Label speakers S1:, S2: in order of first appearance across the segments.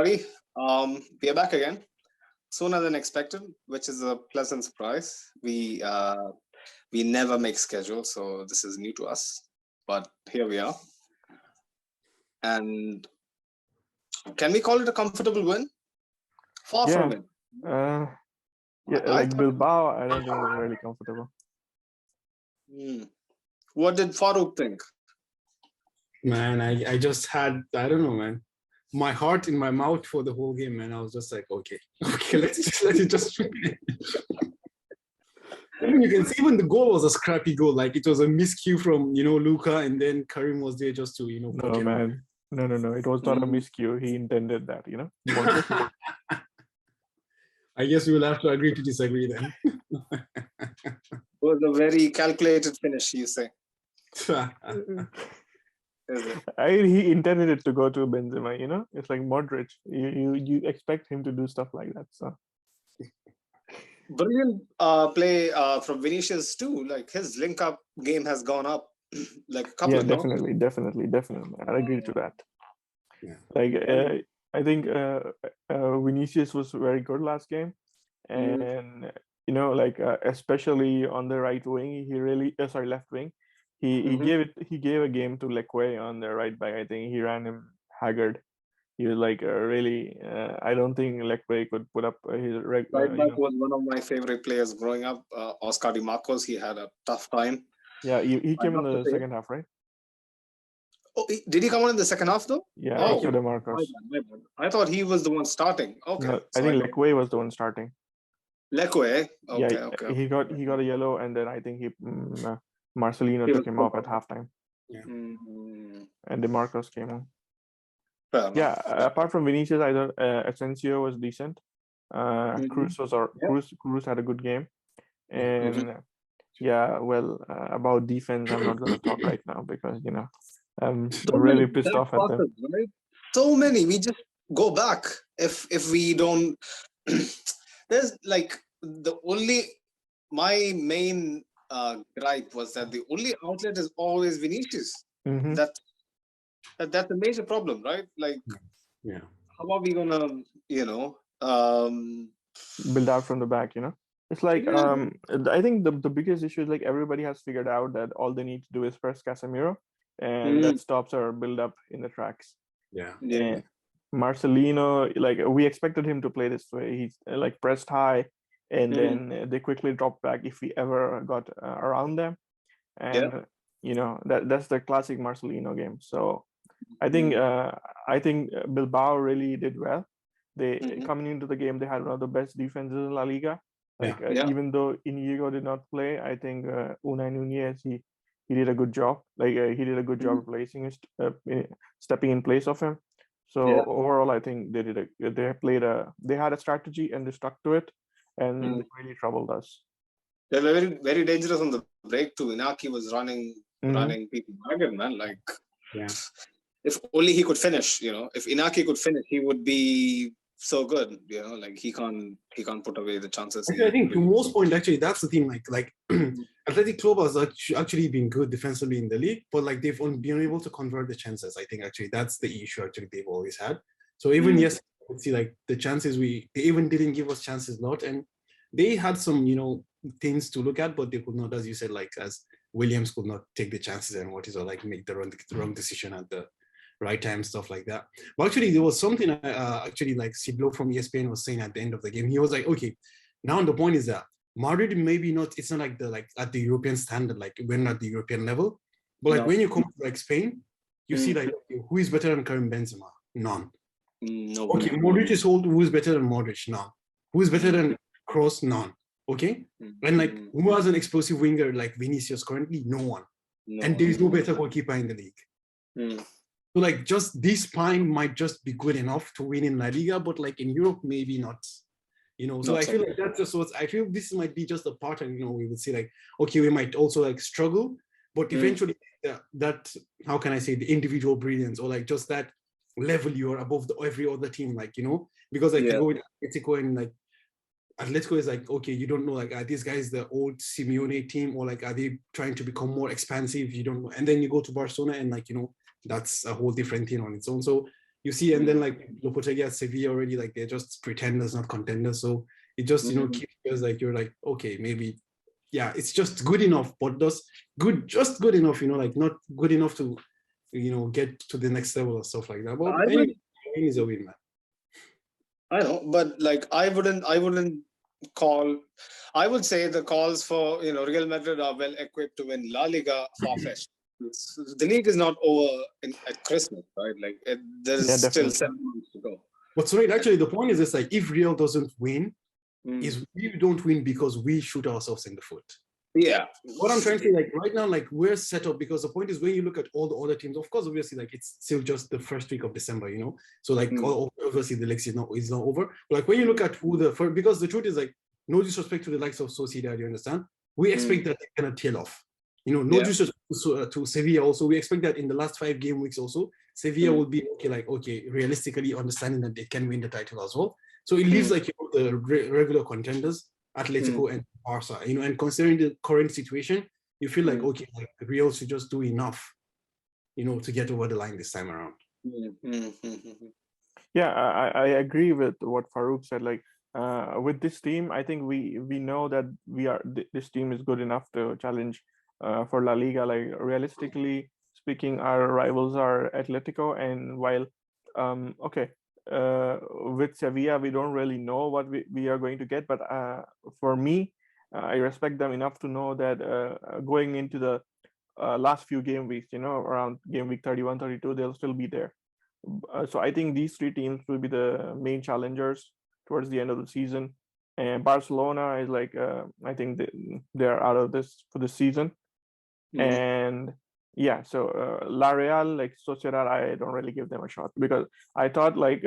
S1: everybody. We are back again sooner than expected, which is a pleasant surprise. We never make schedule, so this is new to us. But here we are. And can we call it a comfortable win? Far from it.
S2: Like Bilbao, I don't think it was really comfortable.
S1: What did Farouk think?
S3: Man, I just had, I don't know, man, my heart in my mouth for the whole game, man. I was just like, okay, let it just finish. You can see when the goal was a scrappy goal, like it was a miscue from, Luka, and then Kareem was there just to,
S2: No, man. No. It was not a miscue. He intended that,
S3: I guess we will have to agree to disagree then.
S1: It was a very calculated finish, you say.
S2: He intended it to go to Benzema, It's like Modric. You expect him to do stuff like that. So
S1: brilliant play from Vinicius too. Like his link-up game has gone up like a couple of
S2: definitely. I agree to that.
S3: Yeah.
S2: Like I think Vinicius was very good last game, and especially on the right wing, he really left wing. He gave a game to Leque on the right back. I think he ran him haggard. He was like really. I don't think Leque could put up his
S1: right back was one of my favorite players growing up. Oscar Di Marcos. He had a tough time.
S2: Yeah, he came in the second half, right?
S1: Oh, did he come on in the second half though?
S2: Yeah, Oscar Di Marcos.
S1: My bad. I thought he was the one starting. Okay,
S2: no, I think Leque was the one starting.
S1: Leque.
S2: Okay. He got a yellow, and then I think Marcelino took him off at halftime.
S3: Yeah.
S2: And Di Marcos came on.
S1: Yeah.
S2: Apart from Vinicius, I thought Asensio was decent. Cruz had a good game, and about defense, I'm not going to talk right now because I'm really pissed off at them.
S1: Right? So many. We just go back if we don't. There's like my main gripe was that the only outlet is always Vinicius.
S2: Mm-hmm.
S1: That's a major problem, right? Like, how are we gonna,
S2: build out from the back? It's like I think the biggest issue is like everybody has figured out that all they need to do is press Casemiro, and that stops our build up in the tracks.
S3: Yeah.
S2: And Marcelino, like we expected him to play this way. He's like pressed high, and then they quickly dropped back if we ever got around them, and that's the classic Marcelino game. So I think Bilbao really did well. They coming into the game, they had one of the best defenses in La Liga. Like even though Inigo did not play, I think Unai Nunez he did a good job. Like he did a good job replacing stepping in place of him. So overall, I think they had a strategy and they stuck to it, and they really troubled us.
S1: They were very, very dangerous on the break too. Inaki was running people ragged, man. Like, if only he could finish. If Inaki could finish, he would be so good. Like he can't put away the chances.
S3: Actually, I think to most point, actually, that's the thing. Like Athletic Club has actually been good defensively in the league, but like they've only been able to convert the chances. I think actually that's the issue. Actually, they've always had. So even yesterday, you see like the chances they even didn't give us chances a lot, and they had some things to look at, but they could not, as you said, like as Williams could not take the chances and like make the wrong decision at the right time, stuff like that. But actually, there was something actually like Siblo from ESPN was saying at the end of the game. He was like, okay, now the point is that Madrid maybe not, it's not like at the European standard, like we're not the European level, but like when you come to like Spain, you see like who is better than Kareem Benzema? None.
S1: No.
S3: Okay, Modric is old. Who is better than Modric? None. Who is better than Kroos? None. Okay, and like who has an explosive winger like Vinicius currently? No one. And there is no better goalkeeper in the league. So like just this spine might just be good enough to win in La Liga, but like in Europe maybe not. So I feel like that's just what I feel. This might be just a part, and we would say like, okay, we might also like struggle, but eventually that how can I say, the individual brilliance or like just that level you're above every other team, like because like you go with Atletico and like Atletico is like, okay, you don't know, like, are these guys the old Simeone team, or like, are they trying to become more expansive? You don't know. And then you go to Barcelona and like, that's a whole different thing on its own. So You see, and then like Lopetegui at Sevilla already, like they're just pretenders, not contenders. So it just, you know, keeps like you're like, okay, maybe, yeah, it's just good enough, but just good enough, you know, like not good enough to, you know, get to the next level or stuff like that. But anyway, win is a win, man.
S1: I know, but like I wouldn't call. I would say the calls for, you know, Real Madrid are well equipped to win La Liga far-fetched. The league is not over at Christmas, right? Like there's still 7 months to go.
S3: But so actually, the point is this: like, if Real doesn't win, is we don't win because we shoot ourselves in the foot.
S1: Yeah.
S3: What I'm trying to say, like right now, like we're set up because the point is when you look at all the other teams, of course, obviously, like it's still just the first week of December, you know. So like obviously the league is not over. But like when you look at who because the truth is like no disrespect to the likes of Sociedad, you understand? We expect that they're gonna tail off. You know, no disrespect to Sevilla. Also, we expect that in the last 5 game weeks, also Sevilla will be okay, realistically understanding that they can win the title as well. So it leaves like, you know, the regular contenders, Atletico and Barca, you know, and considering the current situation, you feel like okay, like Real should just do enough, you know, to get over the line this time around.
S2: Yeah, I agree with what Farouk said. Like with this team, I think we know that this team is good enough to challenge for La Liga. Like realistically speaking, our rivals are Atletico, and while with Sevilla, we don't really know what we are going to get. But for me, I respect them enough to know that going into the last few game weeks, you know, around game week 31, 32, they'll still be there. So I think these 3 teams will be the main challengers towards the end of the season. And Barcelona is like, I think they're out of this for the season. And yeah, so La Real, like Sociedad, I don't really give them a shot because I thought like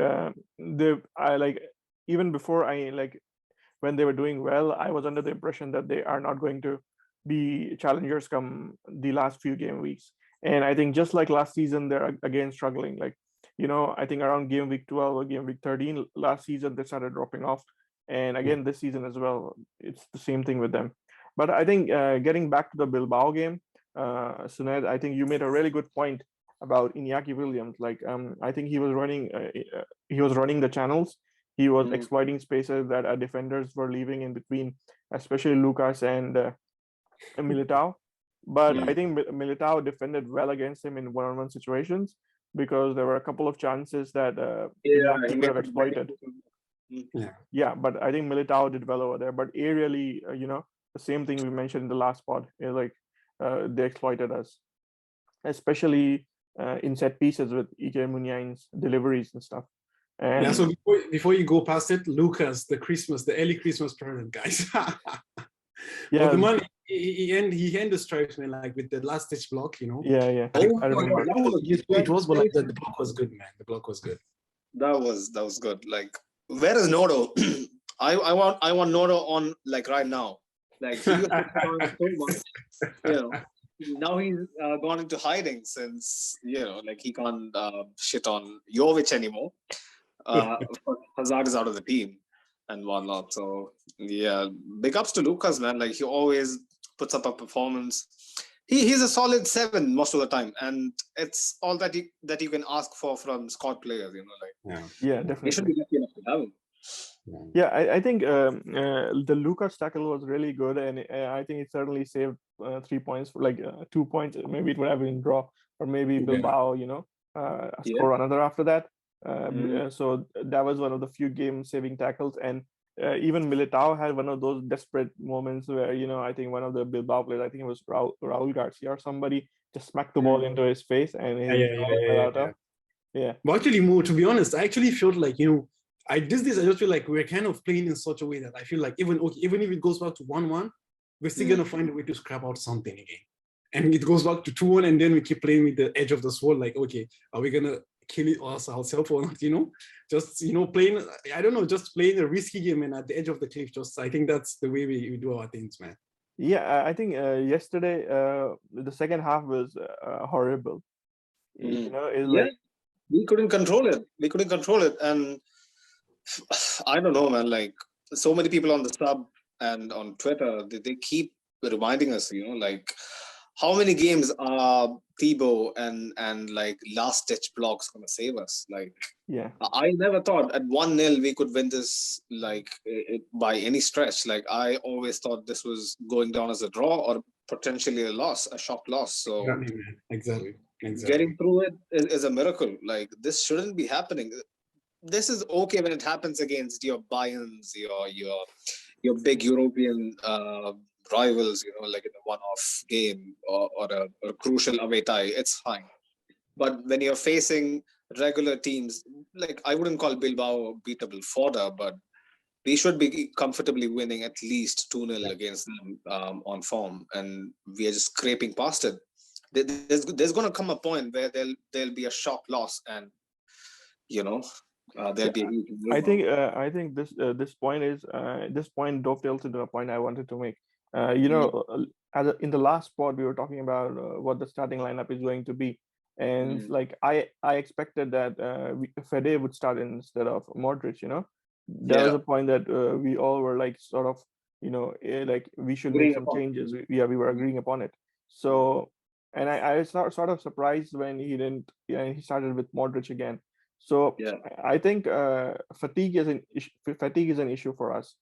S2: even before when they were doing well, I was under the impression that they are not going to be challengers come the last few game weeks. And I think just like last season, they're again struggling. Like, you know, I think around game week 12 or game week 13 last season, they started dropping off. And again, this season as well, it's the same thing with them. But I think getting back to the Bilbao game, Suned, I think you made a really good point about Iñaki Williams. Like, I think he was running the channels. He was exploiting spaces that defenders were leaving in between, especially Lucas and Militao. But I think Militao defended well against him in one-on-one situations because there were a couple of chances that Iñaki could have exploited. Yeah, but I think Militao did well over there. But aerially, you know, the same thing we mentioned in the last pod, like they exploited us, especially in set pieces with Ike Muniain's deliveries and stuff. And
S3: yeah, so before you go past it, Lucas, the early Christmas present, guys. Yeah, the man he ended the stripes, man, like with the last stitch block, you know.
S2: Yeah.
S3: I remember. It was, but like the block was good, man. The block was good.
S1: That was good. Like, where is Nodo? I want Nodo on like right now. Like he was so much, you know. Now he's gone into hiding since, you know, like he can't shit on Jovic anymore. Hazard is out of the team and whatnot. So yeah, big ups to Lucas, man. Like he always puts up a performance. He's a solid 7 most of the time, and it's all that you can ask for from squad players. You know, like
S2: yeah, definitely.
S1: They should be lucky enough to have him.
S2: Yeah, I think the Lucas tackle was really good, and I think it certainly saved 3 points, for like 2 points. Maybe it would have been draw, or maybe Bilbao, you know, score another after that. So that was one of the few game-saving tackles, and even Militao had one of those desperate moments where, you know, I think one of the Bilbao players, I think it was Raul Garcia or somebody, just smacked the ball into his face, and yeah.
S3: But actually, more to be honest, I actually felt like, you know, I just feel like we're kind of playing in such a way that I feel like even if it goes back to 1-1, we're still gonna find a way to scrap out something again. And it goes back to 2-1, and then we keep playing with the edge of the sword. Like, okay, are we gonna kill it ourselves or not? You know, just, you know, playing. I don't know, just playing a risky game and at the edge of the cliff. Just I think that's the way we do our things, man.
S2: Yeah, I think yesterday the second half was horrible. You know, it's like
S1: we couldn't control it, and I don't know, man. Like so many people on the sub and on Twitter, they keep reminding us, you know, like how many games are Thibaut and like last ditch blocks gonna save us? Like,
S2: Yeah.
S1: I never thought at 1-0 we could win this like by any stretch. Like, I always thought this was going down as a draw or potentially a loss, a shock loss. So
S3: Exactly, man. Exactly.
S1: getting through it is a miracle. Like, this shouldn't be happening. This is okay when it happens against your Bayerns, your big European rivals, like in a one-off game or a crucial away tie. It's fine. But when you're facing regular teams, like, I wouldn't call Bilbao beatable fodder, but we should be comfortably winning at least 2-0 against them on form, and we are just scraping past it. There's going to come a point where there'll be a shock loss, and there'll be a huge
S2: I think this point dovetails into a point I wanted to make. In the last pod we were talking about what the starting lineup is going to be, and like I expected that Fede would start instead of Modric. That was a point that we all were like sort of like we should make some changes. We were agreeing upon it. So, and I was sort of surprised when he didn't. He started with Modric again. So I think fatigue is an issue for us,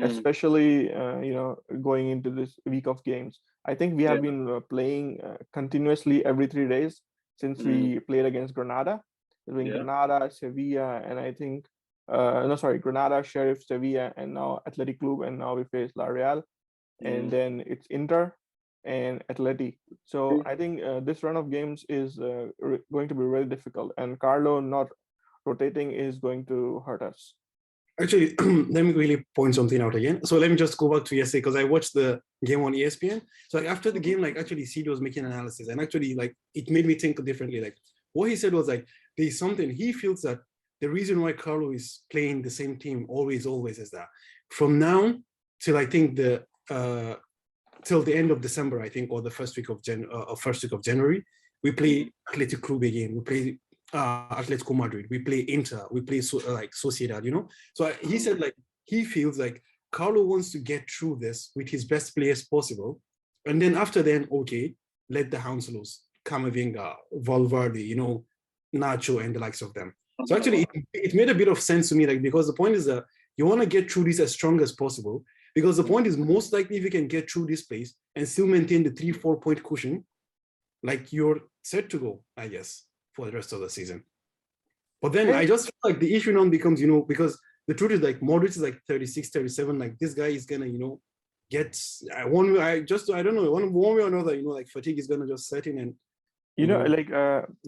S2: especially going into this week of games. I think we have been playing continuously every 3 days since we played against Granada. Between Granada, Sevilla, and I think Granada, Sheriff, Sevilla, and now Athletic Club, and now we face La Real, and then it's Inter and Atleti. So I think this run of games is going to be really difficult, and Carlo not rotating is going to hurt us.
S3: Actually, let me really point something out again. So let me just go back to yesterday because I watched the game on ESPN. So like after the game, like actually CD was making analysis, and actually like it made me think differently. Like what he said was like there's something he feels that the reason why Carlo is playing the same team always is that from now till I think till the end of December, I think, or the first week of January, we play Athletic Club again. We play Atletico Madrid. We play Inter. We play Sociedad. So he said like he feels like Carlo wants to get through this with his best players possible, and then after then, okay, let the hounds loose. Camavinga, Valverde, Nacho, and the likes of them. So actually, it made a bit of sense to me, like because the point is that you want to get through this as strong as possible. Because the point is, most likely, if you can get through this place and still maintain the 3-4 point cushion, like you're set to go, I guess, for the rest of the season. But then I just feel like the issue now becomes, because the truth is like Modric is like 36, 37. Like this guy is gonna, get one way. I don't know, one way or another, like fatigue is gonna just set in and.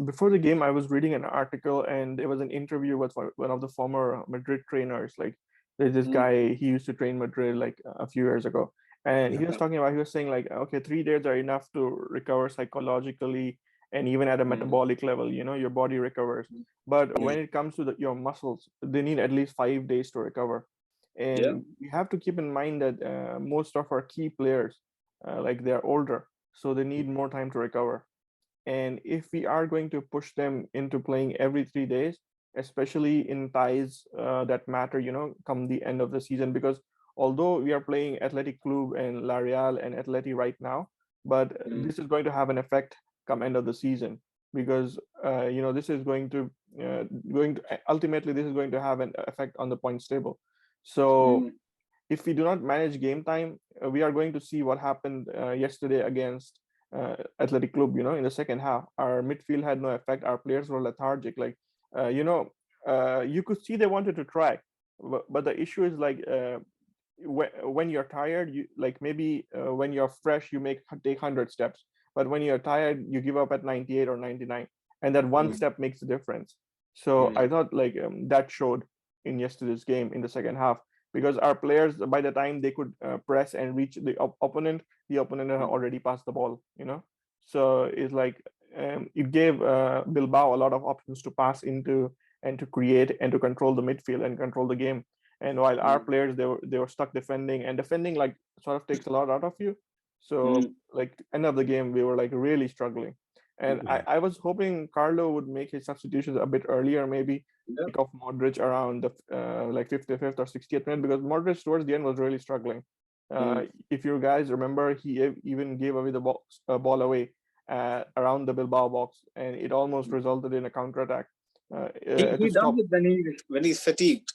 S2: Before the game, I was reading an article and there was an interview with one of the former Madrid trainers. Like, there's this guy, he used to train Madrid like a few years ago. And he was saying like, okay, 3 days are enough to recover psychologically and even at a metabolic level, your body recovers. But when it comes to your muscles, they need at least 5 days to recover. And we have to keep in mind that most of our key players, like they're older, so they need more time to recover. And if we are going to push them into playing every 3 days, especially in ties that matter, come the end of the season, because although we are playing Athletic Club and La Real and Atleti right now, but this is going to have an effect come end of the season, because this is going to ultimately this is going to have an effect on the points table. So if we do not manage game time, we are going to see what happened yesterday against Athletic Club. In the second half, our midfield had no effect. Our players were lethargic. Like, you could see they wanted to try, but the issue is like when you're tired, you like maybe when you're fresh, you take 100 steps, but when you're tired, you give up at 98 or 99, and that one step makes a difference. So I thought like that showed in yesterday's game in the second half, because our players, by the time they could press and reach the opponent had already passed the ball. So it's like it gave Bilbao a lot of options to pass into and to create and to control the midfield and control the game. And while our players, they were stuck defending, and defending like sort of takes a lot out of you. So like end of the game, we were like really struggling. And I was hoping Carlo would make his substitutions a bit earlier, maybe pick off Modric around the like 55th or 60th minute, because Modric towards the end was really struggling. If you guys remember, he even gave away the ball away around the Bilbao box, and it almost resulted in a counterattack.
S1: He does it when he's fatigued.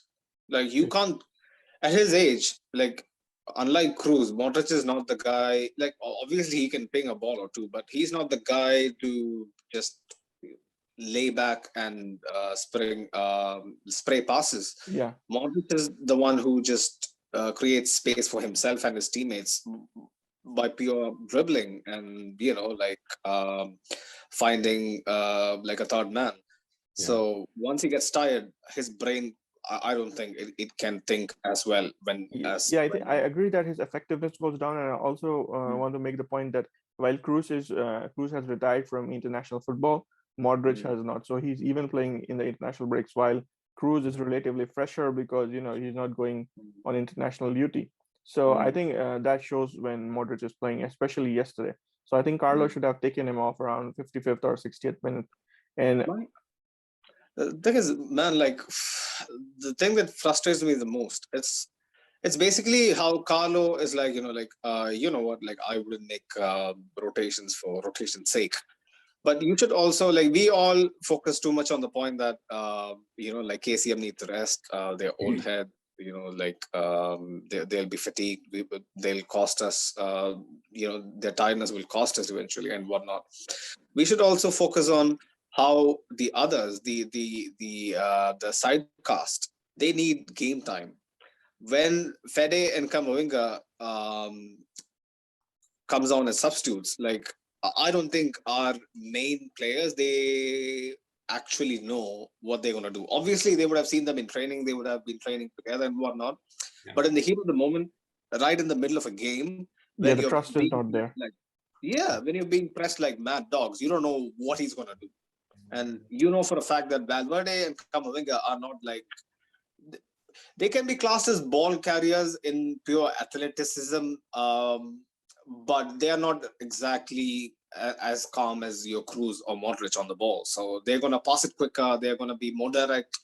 S1: Like you can't at his age. Like unlike Cruz, Modric is not the guy. Like obviously he can ping a ball or two, but he's not the guy to just lay back and spray passes.
S2: Yeah,
S1: Modric is the one who just creates space for himself and his teammates by pure dribbling and finding like a third man. So once he gets tired, his brain, I don't think it can think as well
S2: I agree that his effectiveness goes down, and I also want to make the point that while Cruz has retired from international football, Modric has not. So he's even playing in the international breaks, while Cruz is relatively fresher because he's not going on international duty. So I think that shows when Modric is playing, especially yesterday. So I think Carlo should have taken him off around 55th or 60th minute. And
S1: the thing is, man, like the thing that frustrates me the most, it's basically how Carlo is like, you know what, like I wouldn't make rotations for rotation's sake. But you should also, like, we all focus too much on the point that, like KCM needs rest, they're old head, they'll be fatigued, they'll cost us, their tiredness will cost us eventually and whatnot. We should also focus on how the others, the side cast, they need game time. When Fede and Camavinga comes on as substitutes, like I don't think our main players, they actually know what they're going to do. Obviously, they would have seen them in training. They would have been training together and whatnot. Yeah. But in the heat of the moment, right in the middle of a game,
S2: when the trust is not there.
S1: When you're being pressed like mad dogs, you don't know what he's going to do. And for a fact that Valverde and Camavinga are not like, they can be classed as ball carriers in pure athleticism, but they are not exactly as calm as your Cruz or Modric on the ball. So they're going to pass it quicker. They're going to be more direct.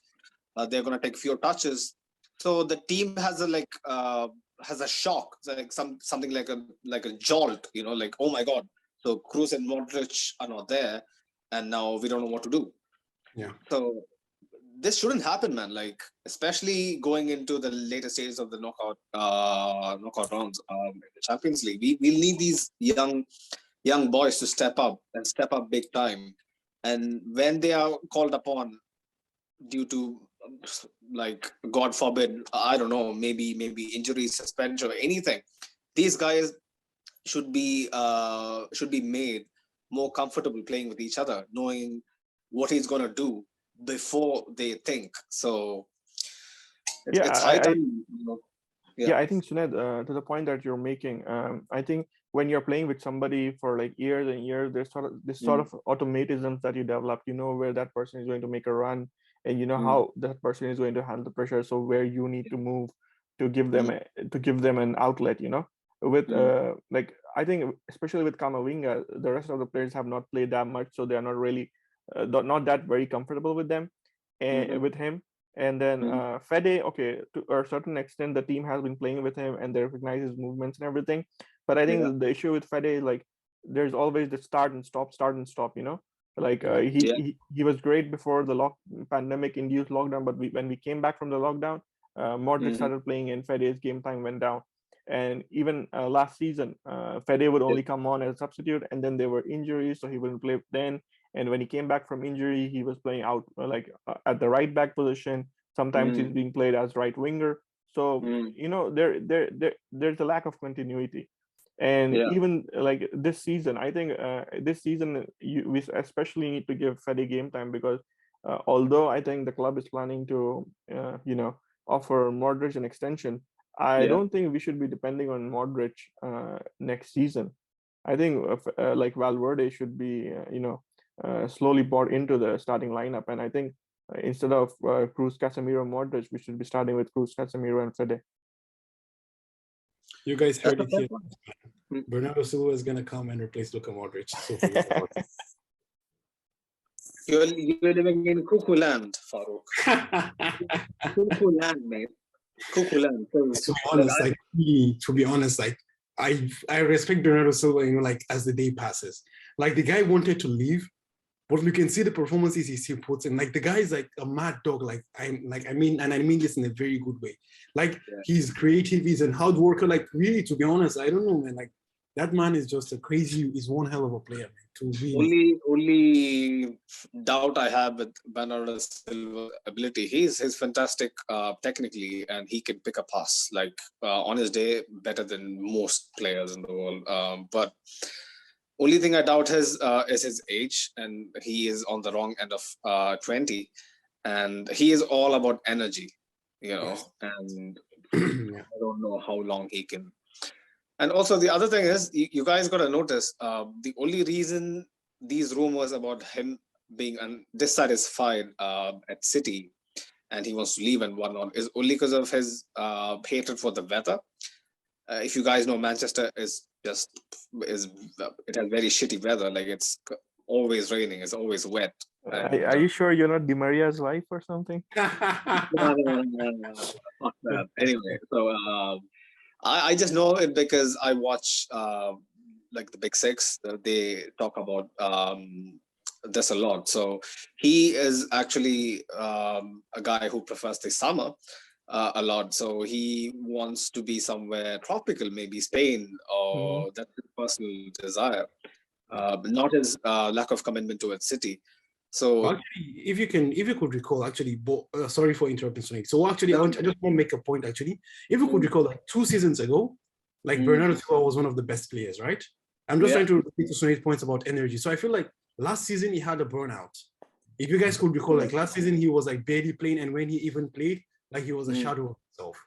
S1: They're going to take fewer touches. So the team has a shock, like something like a jolt. Like, oh my God. So Cruz and Modric are not there, and now we don't know what to do.
S3: Yeah.
S1: So this shouldn't happen, man. Like, especially going into the later stages of the knockout rounds in the Champions League, we'll need these young boys to step up big time. And when they are called upon due to, like, God forbid, I don't know, maybe injury, suspension, or anything, these guys should be made more comfortable playing with each other, knowing what he's going to do before they think. So it's high time.
S2: I think, Suned, to the point that you're making, I think when you're playing with somebody for like years and years, there's sort of automatisms that you develop. You know where that person is going to make a run, and you know how that person is going to handle the pressure. So where you need to move to give them an outlet. With like, I think especially with Camavinga, the rest of the players have not played that much, so they are not really not that very comfortable with them and with him. And then Fede, okay, to a certain extent, the team has been playing with him and they recognize his movements and everything. But I think the issue with Fede is like there's always the start and stop. Like he was great before the pandemic-induced lockdown, but when we came back from the lockdown, Modric started playing and Fede's game time went down. And even last season, Fede would only come on as a substitute, and then there were injuries, so he wouldn't play then. And when he came back from injury, he was playing out at the right back position. Sometimes he's being played as right winger. So there's a lack of continuity. And even like this season, I think this season we especially need to give Fede game time, because although I think the club is planning to offer Modric an extension, I don't think we should be depending on Modric next season. I think like Valverde should be slowly brought into the starting lineup, and I think instead of Cruz, Casemiro, Modric, we should be starting with Cruz, Casemiro, and Fede.
S3: You guys heard it here. Bernardo Silva is gonna come and replace Luka Modric. So
S1: you're living in cuckoo land, Farouk. Cuckoo land, mate. Cuckooland.
S3: To be honest, like I respect Bernardo Silva, like as the day passes. Like the guy wanted to leave, but you can see the performances he still puts in. Like the guy is like a mad dog. I mean this in a very good way. Like he's creative, he's a hard worker. Like really, to be honest, I don't know, man. Like that man is just he's one hell of a player, man. To really
S1: only doubt I have with Bernardo Silva's ability, he's fantastic technically, and he can pick a pass like on his day better than most players in the world. But only thing I doubt is his age, and he is on the wrong end of 20, and he is all about energy, and I don't know how long he can. And also the other thing is, you guys got to notice, the only reason these rumors about him being dissatisfied at City and he wants to leave and whatnot is only because of his hatred for the weather. If you guys know, Manchester it has very shitty weather. Like it's always raining, it's always wet.
S2: Are you sure you're not Di Maria's wife or something?
S1: No. Fuck that. Anyway, so I just know it because I watch like the Big Six. They talk about this a lot. So he is actually a guy who prefers the summer a lot. So he wants to be somewhere tropical, maybe Spain, or that's his personal desire, not his lack of commitment towards City. So
S3: actually, if you could recall, actually, sorry for interrupting, Sonic. So actually, I just want to make a point. Actually, if you could recall, like 2 seasons ago, like Bernardo Silva was one of the best players, right? I'm just trying to repeat to Sonic's points about energy. So I feel like last season he had a burnout. If you guys could recall, like last season he was like barely playing, and when he even played, like he was a shadow of himself.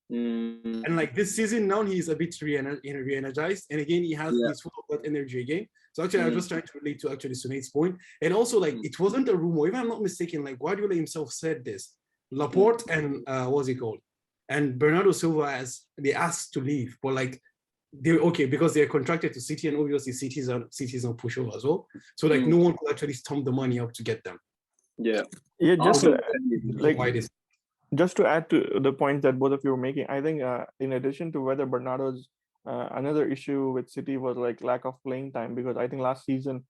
S3: And like this season now he's a bit re-energized, and again he has he's full of that energy again. So actually, I was just trying to relate to actually Sunaid's point, and also like it wasn't a rumor. If I'm not mistaken, like Guardiola himself said this. Laporte and what's he called, and Bernardo Silva as they asked to leave, but like they're okay because they're contracted to City, and obviously City's on pushover as well. So like no one could actually stump the money up to get them.
S2: Yeah. Just to add to the points that both of you were making, I think in addition to whether Bernardo's another issue with City was like lack of playing time, because I think last season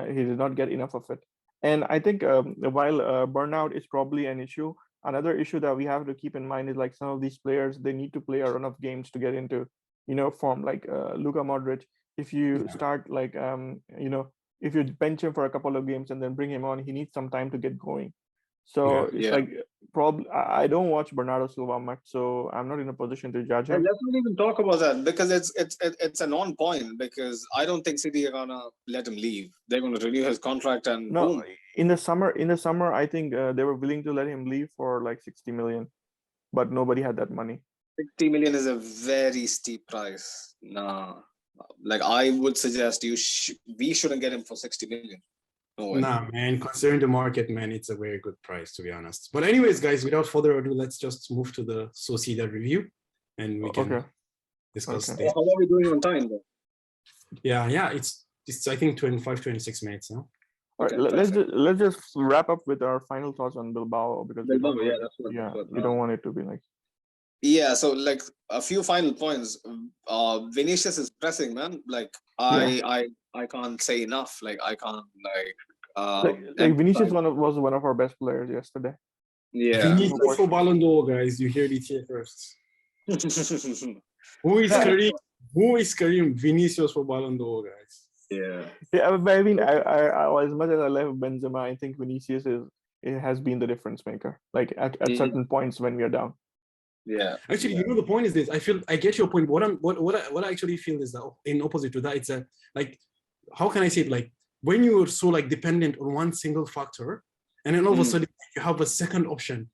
S2: he did not get enough of it. And I think while burnout is probably an issue, another issue that we have to keep in mind is like some of these players, they need to play a run of games to get into form. Like Luka Modric, if you start like if you bench him for a couple of games and then bring him on, he needs some time to get going. So it's like probably I don't watch Bernardo Silva much, so I'm not in a position to judge him.
S1: And let's not even talk about that, because it's a non-point, because I don't think City are gonna let him leave. They're gonna renew his contract and boom.
S2: In the summer, I think they were willing to let him leave for like 60 million, but nobody had that money.
S1: 60 million is a very steep price. Nah, like I would suggest we shouldn't get him for 60 million.
S3: Nah, man, considering the market, man, it's a very good price, to be honest. But anyways, guys, without further ado, let's just move to the Sociedad review, and we can discuss this.
S1: How are we doing on time, though?
S3: Yeah, it's I think 26 minutes now.
S2: All right, let's just wrap up with our final thoughts on Bilbao, because we don't want it to be like.
S1: Yeah, so like a few final points. Vinicius is pressing, man. Like I can't say enough. Like I can't
S2: like Vinicius was one of our best players yesterday.
S1: Yeah.
S3: Vinicius for Ballon d'Or, guys. You heard it here first. Who is Kareem? Who is Kareem? Vinicius for Ballon d'Or, guys.
S2: Yeah. I mean, I as much as I love Benzema, I think Vinicius has been the difference maker. Like at certain points when we are down.
S1: Yeah.
S3: Actually, the point is this. I get your point. What I actually feel is that in opposite to that, it's like, how can I say it? Like when you're so like dependent on one single factor, and then all of a sudden you have a second option,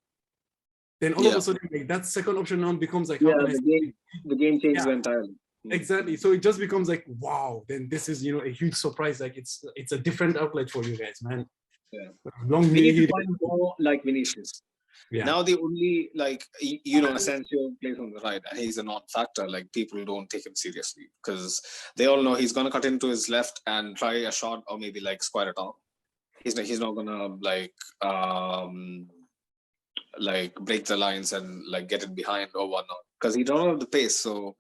S3: then all of a sudden like, that second option now becomes like
S1: the game changes entirely.
S3: Exactly. So it just becomes like, wow, then this is a huge surprise. Like it's a different outlet for you guys, man.
S1: Yeah.
S3: We
S1: need to find more like Vinicius.
S3: Yeah.
S1: Now the only Asensio plays on the right, and he's a non-factor. Like people don't take him seriously because they all know he's gonna cut into his left and try a shot or maybe like square it out. He's not gonna like like break the lines and like get it behind or whatnot, because he don't have the pace. So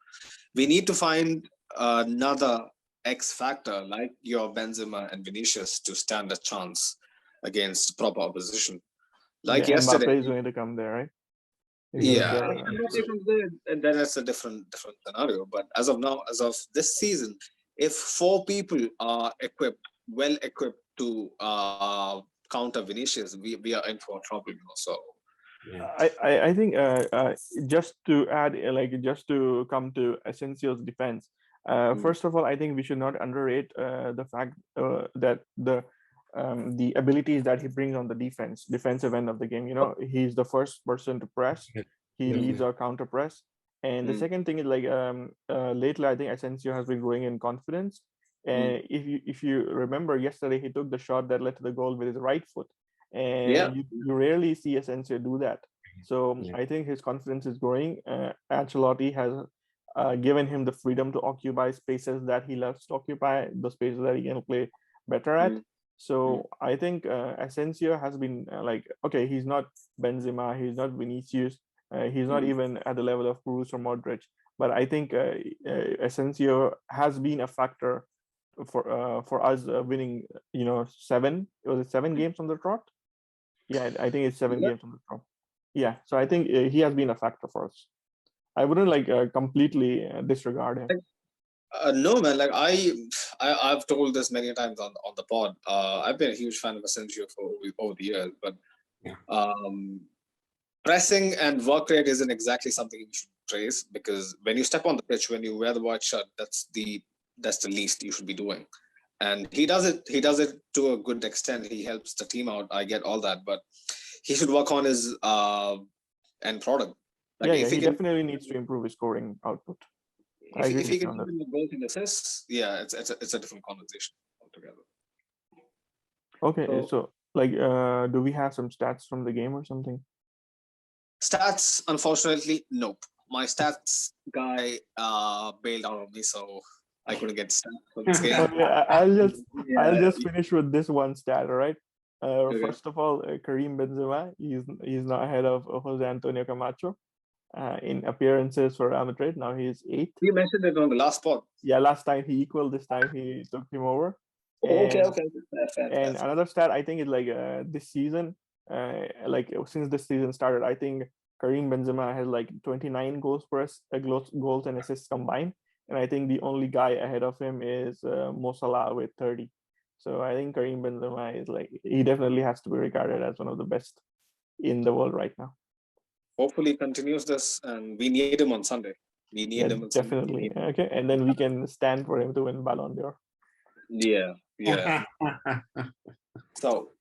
S1: we need to find another X factor like your Benzema and Vinicius to stand a chance against proper opposition. Like
S2: Yeah,
S1: yesterday,
S2: Mbappe is going to come there, right?
S1: yeah,
S2: So,
S1: then that's a different scenario. But as of now, as of this season, if four people are well equipped to counter Vinicius, we are in for trouble. So
S3: Yeah.
S2: I think just to add, just to come to Asensio's defense. First of all, I think we should not underrate the fact that the abilities that he brings on the defensive end of the game. He's the first person to press.
S3: Yeah,
S2: He leads
S3: definitely.
S2: our counter press. And the second thing is lately, I think Asensio has been growing in confidence. And if you remember yesterday, he took the shot that led to the goal with his right foot,
S1: yeah,
S2: and you rarely see Asensio do that. So
S3: Yeah.
S2: I think his confidence is growing. Ancelotti has given him the freedom to occupy spaces that he loves to occupy, the spaces that he can play better at. So I think Asensio has been okay, he's not Benzema, he's not Vinicius, he's not even at the level of Cruz or Modric, but I think Asensio has been a factor for us winning, 7 games on the trot. Yeah, I think it's 7
S1: yeah.
S2: games on the trot. Yeah, so I think he has been a factor for us. I wouldn't completely disregard him.
S1: No, man. Like I've told this many times on the pod. I've been a huge fan of Asensio for over the years, but
S3: Yeah.
S1: Pressing and work rate isn't exactly something you should praise, because when you step on the pitch, when you wear the white shirt, that's the least you should be doing. And he does it. He does it to a good extent. He helps the team out. I get all that, but he should work on his end product. Like
S2: Yeah,
S1: if he
S2: he
S1: can,
S2: definitely needs to improve his scoring output. I agree
S1: if he
S2: with you
S1: can
S2: on that.
S1: win the goals and assists, yeah, it's a different conversation altogether.
S2: Okay,
S1: So
S2: so do we have some stats from the game or something?
S1: stats, unfortunately, nope. My stats guy bailed out on me, so I couldn't get stats for this game.
S2: Okay, I'll
S1: Yeah.
S2: just finish with this one stat, all right?
S1: Okay.
S2: First of all, Kareem Benzema, he's now ahead of Jose Antonio Camacho in appearances for Real Madrid. Now he's 8th.
S1: You mentioned it on the last pod.
S2: Yeah, last time he equaled. This time he took him over.
S1: Oh, okay.
S2: And another stat I think is this season, since this season started, I think Kareem Benzema has 29 goals and assists combined, and I think the only guy ahead of him is Mo Salah with 30. So I think Kareem Benzema is he definitely has to be regarded as one of the best in the world right now.
S1: Hopefully he continues this, and we need him on Sunday. We need him on
S2: Definitely.
S1: Sunday.
S2: Okay, and then we can stand for him to win Ballon d'Or.
S1: Yeah. So,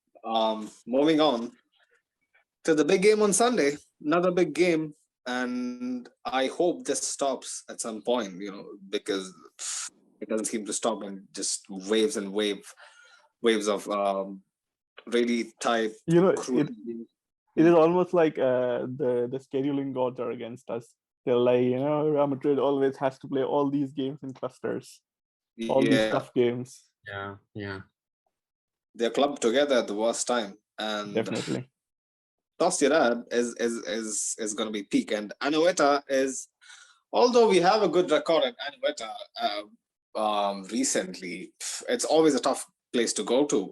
S1: moving on to the big game on Sunday, another big game, and I hope this stops at some point, because it doesn't seem to stop, and just waves and waves of really tight.
S2: It is almost like the scheduling gods are against us. They're like, Real Madrid always has to play all these games in clusters, all these tough games.
S3: Yeah.
S1: They're clubbed together at the worst time, and
S2: definitely.
S1: Sociedad is going to be peak, and Anoeta is, although we have a good record at Anoeta recently, it's always a tough place to go to.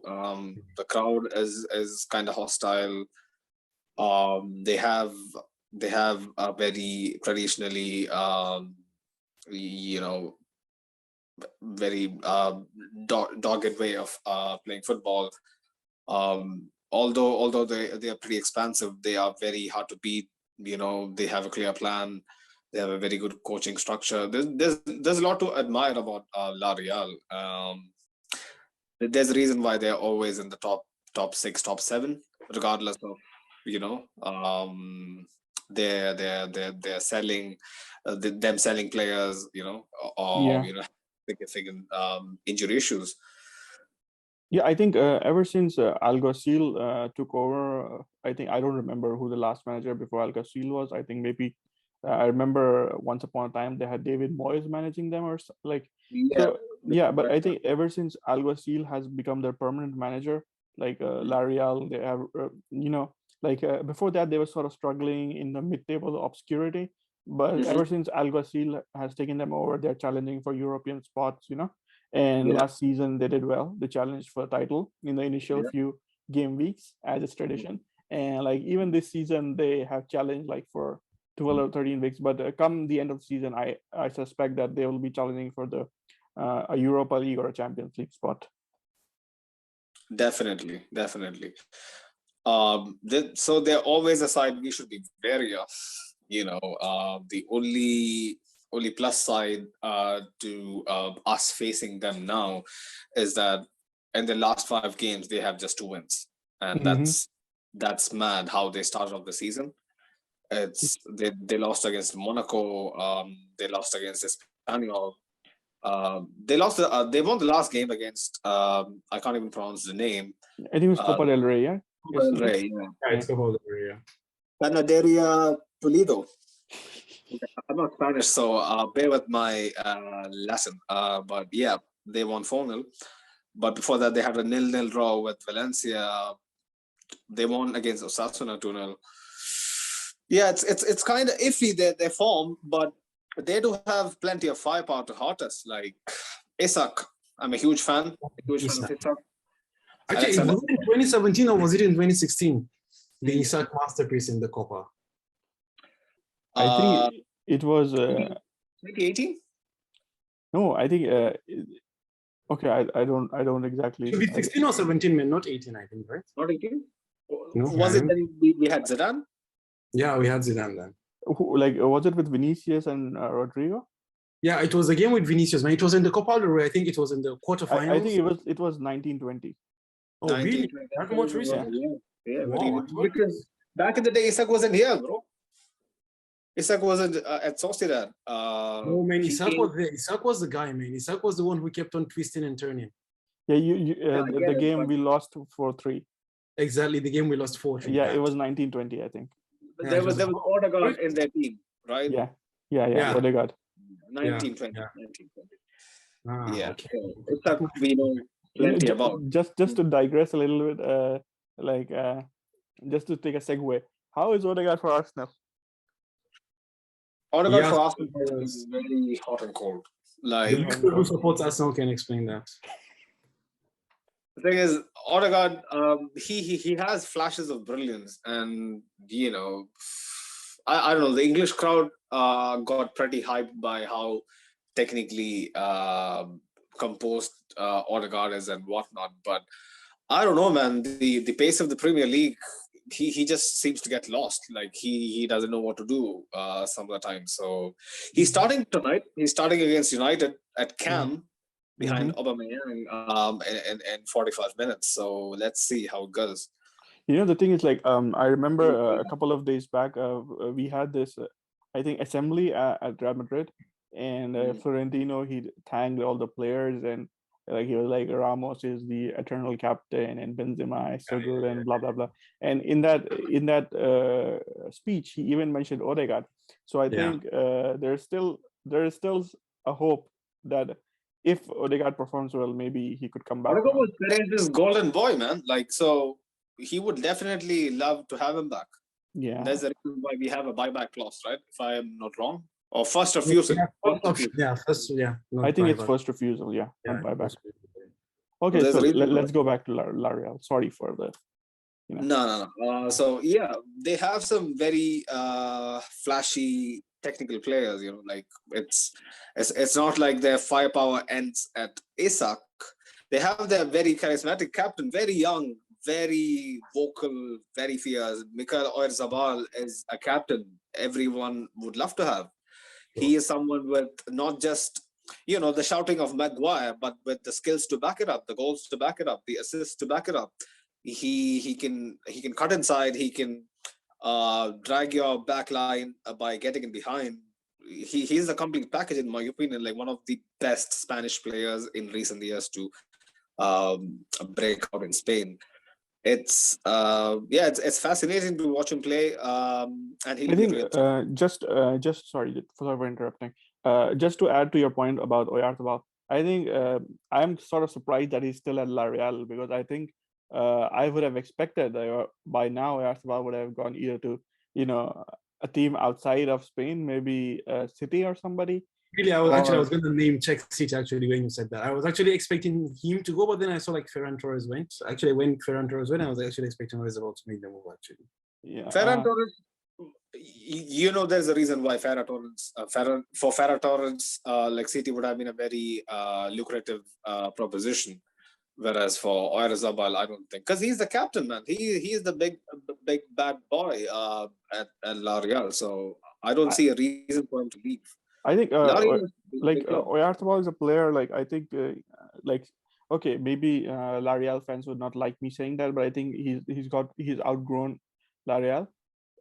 S1: The crowd is kind of hostile. They have a very traditionally very dogged way of playing football. Although they are pretty expansive, they are very hard to beat. They have a clear plan. They have a very good coaching structure. There's a lot to admire about La Real. There's a reason why they're always in the top 6, top 7, regardless of they're selling them selling players, or significant injury issues.
S2: Yeah, I think ever since Alguacil took over, I don't remember who the last manager before Alguacil was. I think maybe I remember once upon a time they had David Moyes managing them, or but I think ever since Alguacil has become their permanent manager, La Real, they have Like before that, they were sort of struggling in the mid-table obscurity. But ever since Alguacil has taken them over, they're challenging for European spots, you know. And last season they did well. They challenged for a title in the initial few game weeks, as it's tradition. And like even this season, they have challenged like for 12 or 13 weeks. But come the end of the season, I suspect that they will be challenging for the a Europa League or a Champions League spot.
S1: Definitely. So they're always a side we should be wary of. You know, the only plus side to us facing them now is that in the last 5 games they have just 2 wins, and that's mad how they started off the season. It's they lost against Monaco, they lost against Espanyol. They won the last game against I can't even pronounce the name.
S2: I think it was Copa del Rey, yeah.
S1: Copa del Rey,
S3: It's Copa del Rey, yeah.
S1: Panaderia Pulido. I'm not Spanish, so bear with my lesson. But yeah, they won 4-0. But before that, they had a 0-0 draw with Valencia. They won against Osasuna 2-0. Yeah, it's kind of iffy their form, but they do have plenty of firepower to hurt us. Like Isak, I'm a huge fan. Fan of Isak.
S3: Actually, was it in 2017 or was it in 2016? The Isak masterpiece in the Copa.
S2: I think it was
S1: 2018.
S2: No, I think okay. I don't exactly.
S3: Should be 16 or 17, man, not 18. I think, right?
S1: Not 18.
S3: No,
S1: was it when we had Zidane?
S3: Yeah, we had Zidane then.
S2: Like, was it with Vinicius and Rodrigo?
S3: Yeah, it was a game with Vinicius, man. It was in the Copa del Rey. I think it was in the quarterfinals.
S2: I think it was 1920.
S3: Oh, really? That much recent?
S1: Yeah. Wow. Because back in the day, Isak wasn't here, bro. Isak wasn't at Sociedad.
S3: No, man, Isak was there. Isak was the guy, man. Isak was the one who kept on twisting and turning.
S2: Yeah, the game we lost 4-3.
S3: Exactly, the game we lost 4-3.
S2: Yeah, it was 1920, I think.
S1: There was Odegaard in their team, right?
S2: Yeah. Odegaard.
S1: 1920. Yeah.
S3: Okay.
S1: Isak, we know plenty about.
S2: Just to digress a little bit, just to take a segue. How is Odegaard for Arsenal?
S1: Odegaard for Arsenal is very hot and cold. Like
S3: the people who supports Arsenal can explain that.
S1: The thing is, Odegaard, he has flashes of brilliance, and you know, I don't know. The English crowd got pretty hyped by how technically composed Odegaard is and whatnot. But I don't know, man. The pace of the Premier League, he just seems to get lost. Like he doesn't know what to do some of the time. So he's starting tonight. He's starting against United at Cam. Behind Aubameyang in 45 minutes. So let's see how it goes.
S2: You know, the thing is, like, I remember a couple of days back, we had this, I think, assembly at Real Madrid, and Florentino, he thanked all the players, and like he was like, Ramos is the eternal captain, and Benzema is so good, and blah blah blah. And in that speech, he even mentioned Odegaard. So I think there is still a hope that if Odegaard performs well, maybe he could come back.
S1: Odegaard was Perez's golden boy, man. Like, so he would definitely love to have him back.
S2: Yeah.
S1: There's a reason why we have a buyback clause, right? If I am not wrong. Or first refusal.
S3: I
S2: think it's first refusal, not buyback. Okay, so let's go back to La Real. Sorry for the...
S1: No. So, yeah, they have some very flashy technical players, you know, like it's not like their firepower ends at Isak. They have their very charismatic captain, very young, very vocal, very fierce. Mikel Oyarzabal is a captain everyone would love to have. He is someone with not just, you know, the shouting of Maguire, but with the skills to back it up, the goals to back it up, the assists to back it up. He can cut inside. He can drag your back line by getting in behind. He's a complete package, in my opinion, like one of the best Spanish players in recent years to break out in Spain. It's fascinating to watch him play. And
S2: I think just sorry for interrupting. Just to add to your point about Oyarzabal, I think I'm sort of surprised that he's still at La Real, because I think I would have expected that by now Oyarzabal would have gone either to, a team outside of Spain, maybe City or somebody.
S3: Really, I was going to name Czech City actually when you said that. I was actually expecting him to go, but then I saw like Ferran Torres went. Actually, when Ferran Torres went, I was actually expecting Oyarzabal to make the move actually.
S2: Yeah.
S1: Ferran Torres, there's a reason why Ferran Torres, like City would have been a very lucrative proposition. Whereas for Oyarzabal, I don't think, because he's the captain, man. He is the big bad boy at La Real. So I don't see a reason for him to leave.
S2: I think Oyarzabal is a player. Like I think, okay, maybe La Real fans would not like me saying that, but I think he's outgrown La Real.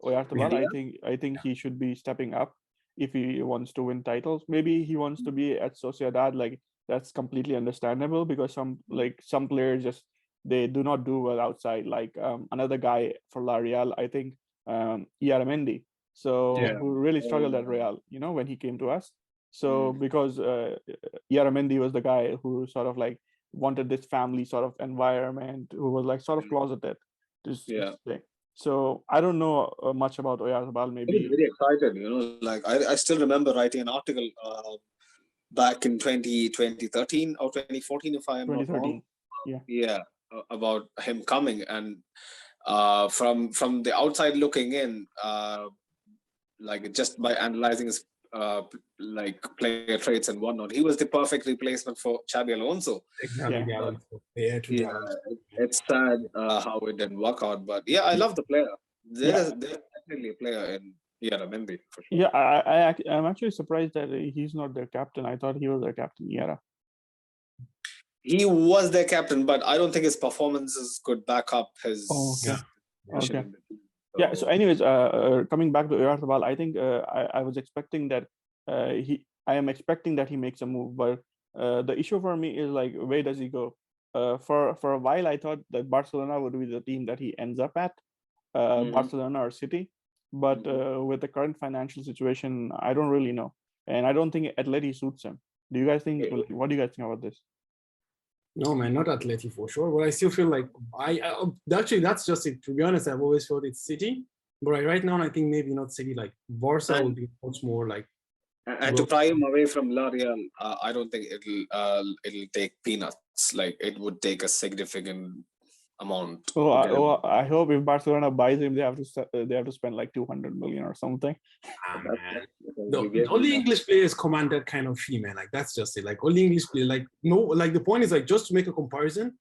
S2: Oyarzabal, I think he should be stepping up if he wants to win titles. Maybe he wants to be at Sociedad. Like that's completely understandable because some players just they do not do well outside. Like another guy for La Real, I think Iyaramendi. So who really struggled at Real, when he came to us. So because Iyaramendi was the guy who sort of like wanted this family sort of environment, who was like sort of closeted. So I don't know much about Oyarzabal. Maybe
S1: I was very excited, like I still remember writing an article back in 2013 or 2014, if I am not wrong. About him coming, and from the outside looking in, like just by analyzing his like player traits and whatnot, he was the perfect replacement for Xabi Alonso.
S3: Exactly.
S1: It's sad how it didn't work out, but I love the player. There's definitely a player in Iyaramendi for sure.
S2: Yeah, I'm actually surprised that he's not their captain. I thought he was their captain.
S1: He was their captain, but I don't think his performances could back up his.
S2: Okay. So anyways, coming back to Oyarzabal, I think I was expecting that I am expecting that he makes a move, but the issue for me is like, where does he go? For a while, I thought that Barcelona would be the team that he ends up at, Barcelona or City. But with the current financial situation, I don't really know, and I don't think Atleti suits him. Do you guys think? What do you guys think about this?
S3: No, man, not Atleti for sure. But I still feel like actually that's just it. To be honest, I've always felt it's City. But right now, I think maybe not City. Like Barca will be much more like.
S1: And to pry him away from La Real, I don't think it'll take peanuts. Like it would take a significant amount.
S2: I hope if Barcelona buys him, they have to spend like 200 million or something.
S3: Only English players command that kind of fee, man. Like that's just it. Like only English players. Like no, like the point is like just to make a comparison.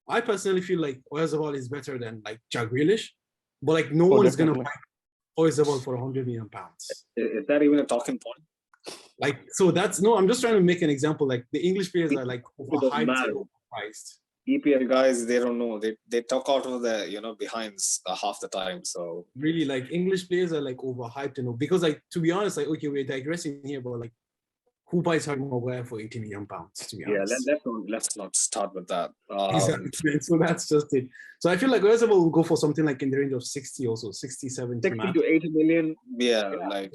S3: I personally feel like Oyarzabal is better than like Jack Grealish, but like no one is gonna buy Oyarzabal for £100 million.
S1: Is that even a talking point?
S3: Like so that's no. I'm just trying to make an example. Like the English players are like overhyped and overpriced.
S1: EPL guys, they don't know. They talk out of the behinds half the time. So
S3: really, like English players are like overhyped, because like to be honest, like okay, we're digressing here, but like who buys Harry Maguire for £80 million? To be honest,
S1: let's not start with that.
S3: Exactly. So that's just it. So I feel like Oyarzabal will go for something like in the range of 60, also 60, 70,
S1: 60 to 80 million. Like.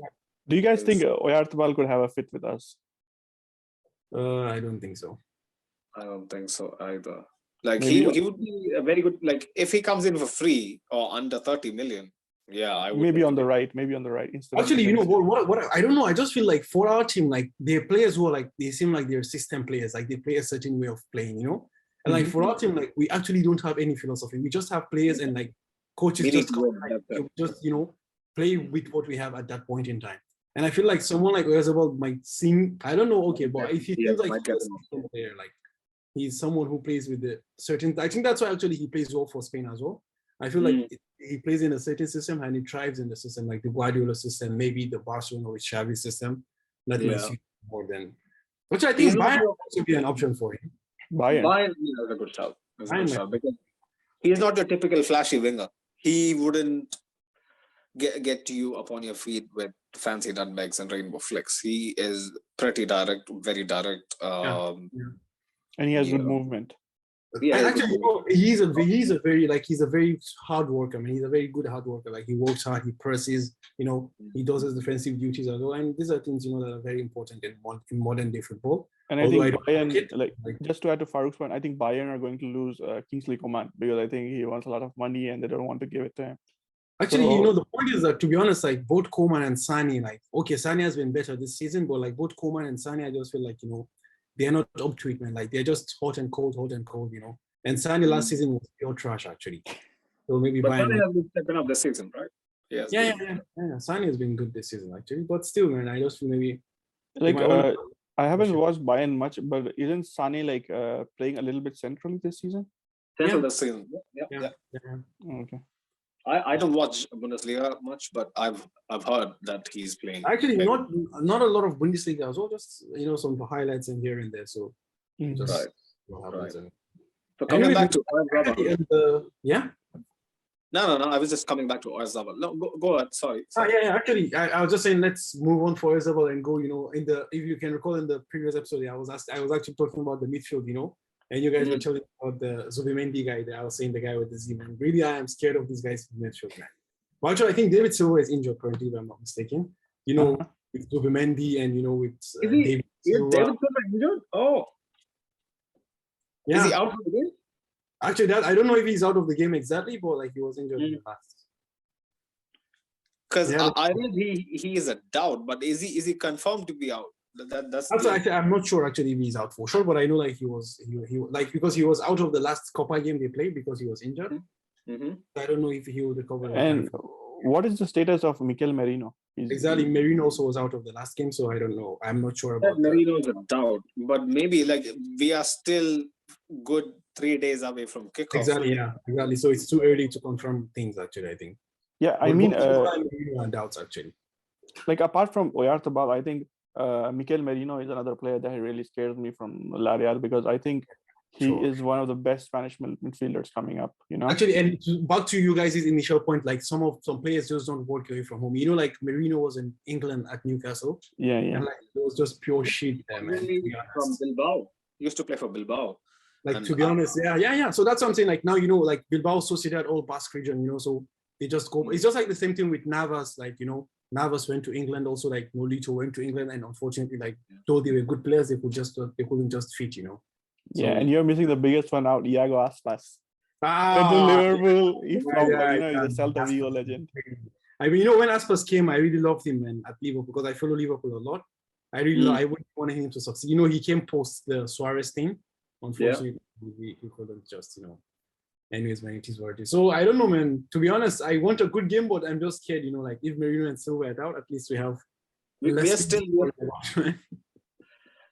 S2: Do you guys think Oyarzabal could have a fit with us?
S3: I don't think so.
S1: I don't think so either. Like he would be a very good, like if he comes in for free or under 30 million. I would
S2: maybe on the right.
S3: Actually, what I don't know. I just feel like for our team, like they're players who are like they seem like they're system players, like they play a certain way of playing, And like for our team, like we actually don't have any philosophy. We just have players and like coaches just play with what we have at that point in time. And I feel like someone like Oyarzabal might seem, I don't know, okay, but if he seems like he's a system player, like he's someone who plays with a certain. I think that's why actually he plays well for Spain as well. I feel like he plays in a certain system and he thrives in the system, like the Guardiola system, maybe the Barcelona with Xavi system. That makes you more than. Which I think Bayern should be an option for him.
S1: Bayern is a good shout. Because he's not your typical flashy winger. He wouldn't get you upon your feet with fancy nutmegs and rainbow flicks. He is pretty direct, very direct.
S2: And he has good movement.
S3: And actually, he's a very hard worker. I mean, he's a very good hard worker. Like he works hard, he presses. He does his defensive duties as well. And these are things that are very important in modern day football.
S2: And I
S3: Although
S2: think
S3: don't like
S2: Bayern,
S3: it,
S2: like
S3: like,
S2: just to add to Farouk's point, I think Bayern are going to lose Kingsley Coman because I think he wants a lot of money and they don't want to give it to him.
S3: actually,
S2: So,
S3: the point is that, to be honest, like both Koeman and Sani, like, okay, Sani has been better this season, but like both Koeman and Sani, I just feel like, they're not up to it, man. Like they're just hot and cold, And Sani last season was pure trash, actually. So maybe
S1: But
S3: Bayern
S1: Sane
S3: might.
S1: has been stepping up this season, right? Yes.
S3: Yeah. Sani has been good this season, actually. But still, man, I just feel maybe they
S2: like,
S3: might want to.
S2: I haven't watched Bayern much, but isn't Sane like playing a little bit centrally this season?
S1: Central
S3: Yeah.
S1: this season. Yeah.
S2: Okay.
S1: I don't watch Bundesliga much, but I've heard that he's playing.
S3: Actually, not a lot of Bundesliga as well. Just some highlights in here and there. So just
S1: Right.
S3: what happens.
S1: Right. So coming back to
S3: yeah.
S1: No. I was just coming back to Oyarzabal. No, go ahead. Sorry.
S3: Yeah. Actually, I was just saying let's move on for Oyarzabal and go. If you can recall in the previous episode, I was actually talking about the midfield. And you guys were telling about the Zubimendi guy. That I was saying the guy with the Z, man. Really, I am scared of these guys in midfield, man. Well, actually, I think David Silva is injured currently, if I'm not mistaken. With Zubimendi and with David Silva.
S1: David Silva injured? Oh.
S3: Yeah.
S1: Is he out of the game?
S3: Actually, I don't know if he's out of the game exactly, but like he was injured in the past.
S1: Because I read he is a doubt, but is he confirmed to be out? That's
S3: actually, I'm not sure actually if he's out for sure, but I know like he like because he was out of the last Copa game they played because he was injured. I don't know if he will recover.
S2: And what is the status of Mikel Merino?
S3: Exactly, Merino also was out of the last game, so I don't know. I'm not sure about
S1: Merino is a doubt, but maybe like we are still good 3 days away from kickoff.
S3: Exactly. So it's too early to confirm things. Actually, I think.
S2: Yeah, I mean,
S3: doubts actually.
S2: Like apart from Oyarzabal, I think Mikel Merino is another player that really scares me from La Real because I think he is one of the best Spanish midfielders coming up.
S3: Actually, and back to you guys' initial point, like some players just don't work away from home. Like Merino was in England at Newcastle.
S2: Yeah.
S3: And like it was just pure shit there, man.
S1: From Bilbao, he used to play for Bilbao.
S3: Like to be honest, yeah. So that's what I'm saying. Like now, like Bilbao, Sociedad, all Basque region, so they just go. It's just like the same thing with Navas. Like Navas went to England also. Like Nolito went to England, and unfortunately, like though they were good players, they couldn't just fit.
S2: So, and you're missing the biggest one out, Iago Aspas. To Liverpool, he's from he's a Celta Vigo legend.
S3: I mean, when Aspas came, I really loved him, man, at Liverpool because I follow Liverpool a lot. I really I wouldn't want him to succeed. He came post the Suarez thing. Unfortunately, he couldn't just, anyways, man, it is what it is. So I don't know, man. To be honest, I want a good game, but I'm just scared, like if Merino and Silva are out, at least we have.
S1: We are still,